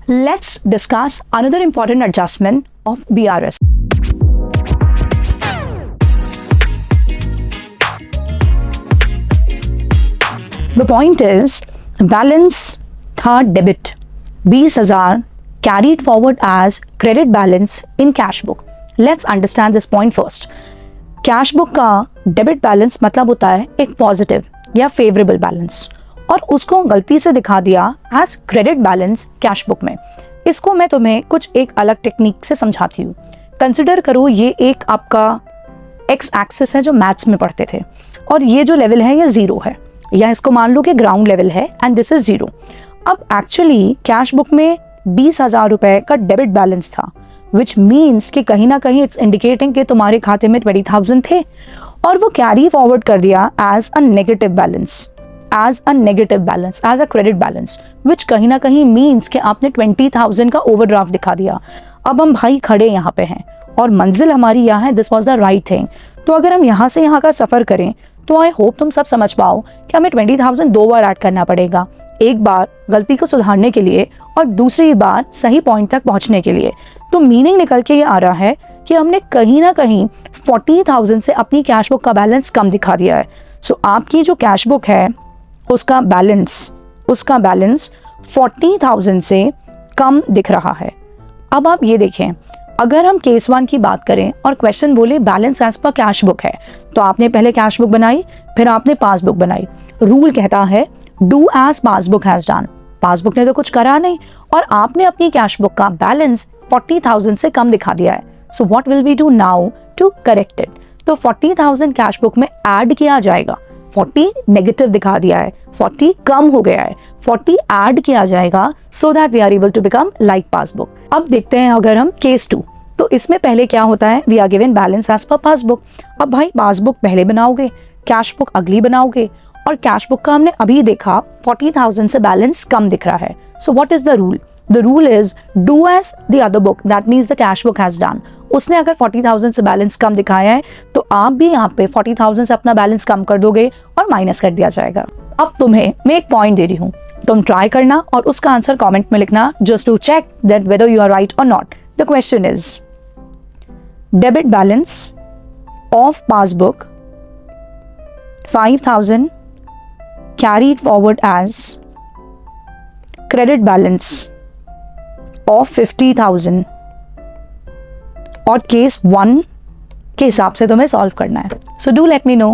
Let's discuss another important adjustment of BRS. The point is, balance था debit 20,000 carried forward as credit balance in cash book. Let's understand this point first. Cash book का debit balance मतलब होता है एक positive या favourable balance, और उसको गलती से दिखा दिया as credit balance cash book में. इसको मैं तुम्हें कुछ एक अलग टेक्निक से समझाती हूँ. कंसिडर करो ये एक आपका एक्स एक्सिस है जो मैथ्स में पढ़ते थे, और ये जो लेवल है ये 0 है, या इसको मान लो कि ग्राउंड लेवल है एंड दिस इज 0. अब एक्चुअली कैश बुक में 20,000 रुपए का डेबिट बैलेंस था, विच मीन्स कि कहीं ना कहीं इट्स इंडिकेटिंग कि तुम्हारे खाते में 20,000 थे, और वो कैरी फॉरवर्ड कर दिया as a negative balance, as a credit balance, which कहीं ना कहीं मीन्स कि आपने 20,000 का ओवरड्राफ्ट दिखा दिया. अब हम भाई खड़े यहाँ पे हैं और मंजिल हमारी यहाँ है, this was the right thing. तो अगर हम यहाँ से यहाँ का सफ़र करें तो आई होप तुम सब समझ पाओ कि हमें 20,000 दो बार ऐड करना पड़ेगा, एक बार गलती को सुधारने के लिए और दूसरी बार सही पॉइंट तक पहुंचने के लिए. तो मीनिंग निकल के ये आ रहा है कि हमने कहीं ना कहीं 40,000 से अपनी कैश बुक का बैलेंस कम दिखा दिया है. सो आपकी जो कैश बुक है उसका बैलेंस 40,000 से कम दिख रहा है. अब आप ये देखें, अगर हम केस 1 की बात करें और क्वेश्चन बोले balance as per cash book है, तो आपने पहले कैश बुक बनाई, फिर आपने पासबुक बनाई. रूल कहता है do as passbook has done. Passbook ने तो कुछ करा नहीं और आपने अपनी कैश बुक का बैलेंस 40,000 से कम दिखा दिया है. So what will we do now to correct it? तो 40,000 कैश बुक में ऐड किया जाएगा. 40 नेगेटिव दिखा दिया है, 40 कम हो गया है, 40 ऐड किया जाएगा so that we are able to become like passbook. अब देखते हैं अगर हम केस 2, तो इसमें पहले क्या होता है, we are given balance as per passbook. अब भाई पासबुक पहले बनाओगे, कैश बुक अगली बनाओगे, और कैश बुक का हमने अभी देखा 40,000 से बैलेंस कम दिख रहा है. So what is the rule? The rule is do as the other book, that means the cash book has done. उसने अगर 40,000 से बैलेंस कम दिखाया है तो आप भी यहाँ पे 40,000 से अपना बैलेंस कम कर दोगे और माइनस कर दिया जाएगा. अब तुम्हें मैं एक पॉइंट दे रही हूँ, तुम ट्राई करना और उसका आंसर कमेंट में लिखना, just to check that whether you are right और not. The question is debit balance of passbook 5,000 carried forward as credit balance of 50,000, और केस 1 के हिसाब से तुम्हें सॉल्व करना है. So do let me know